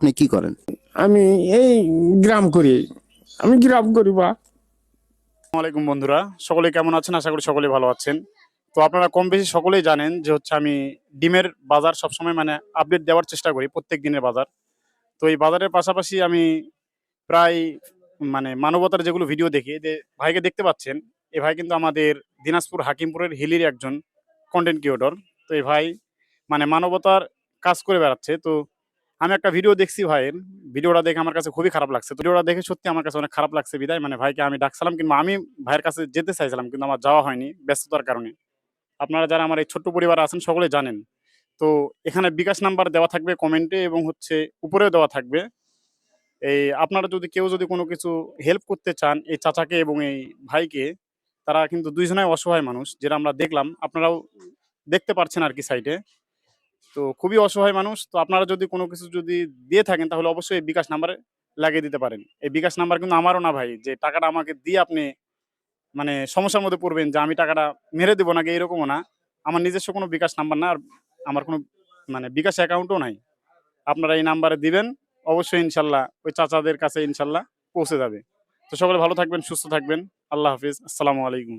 আপনি কি করেন? আমি এই গ্রাম করি। আমি গ্রাম করি বা আসসালামাইকুম বন্ধুরা, সকলে কেমন আছেন? আশা করি সকলেই ভালো আছেন। তো আপনারা কম বেশি সকলেই জানেন যে হচ্ছে আমি ডিমের বাজার সবসময় মানে আপডেট দেওয়ার চেষ্টা করি, প্রত্যেক দিনের বাজার। তো এই বাজারের পাশাপাশি আমি প্রায় মানে মানবতার যেগুলো ভিডিও দেখি, যে ভাইকে দেখতে পাচ্ছেন, এই ভাই কিন্তু আমাদের দিনাজপুর হাকিমপুরের হিলির একজন কন্টেন্ট ক্রিয়েটর। তো এই ভাই মানে মানবতার কাজ করে বেড়াচ্ছে। তো আমি একটা ভিডিও দেখছি ভাইয়ের, ভিডিওটা দেখে আমার কাছে খুবই খারাপ লাগছে। তো ভিডিওটা দেখে সত্যি আমার কাছে অনেক খারাপ লাগছে বিধায় মানে ভাইকে আমি ডাকছিলাম, কিংবা আমি ভাইয়ের কাছে যেতে চাইছিলাম, কিন্তু আমার যাওয়া হয়নি ব্যস্ততার কারণে। আপনারা যারা আমার এই ছোট্ট পরিবারে আছেন সকলে জানেন। তো এখানে বিকাশ নাম্বার দেওয়া থাকবে কমেন্টে, এবং হচ্ছে উপরেও দেওয়া থাকবে। এই আপনারা যদি কেউ যদি কোনো কিছু হেল্প করতে চান এই চাচাকে এবং এই ভাইকে, তারা কিন্তু দুইজনাই অসহায় মানুষ, যেটা আমরা দেখলাম, আপনারাও দেখতে পারছেন আর কি সাইডে। তো খুবই অসহায় মানুষ। তো আপনারা যদি কোনো কিছু যদি দিয়ে থাকেন তাহলে অবশ্যই এই বিকাশ নাম্বারে লাগিয়ে দিতে পারেন। এই বিকাশ নাম্বার কিন্তু আমারও না ভাই, যে টাকাটা আমাকে দিয়ে আপনি মানে সমস্যার মধ্যে পড়বেন যে আমি টাকাটা মেরে দেবো নাকি, এরকমও না। আমার নিজস্ব কোনো বিকাশ নাম্বার না, আর আমার কোনো মানে বিকাশ অ্যাকাউন্টও নাই। আপনারা এই নাম্বারে দিবেন, অবশ্যই ইনশাল্লাহ ওই চাচাদের কাছে ইনশাল্লাহ পৌঁছে যাবে। তো সকলে ভালো থাকবেন, সুস্থ থাকবেন। আল্লাহ হাফিজ, আসসালামু আলাইকুম।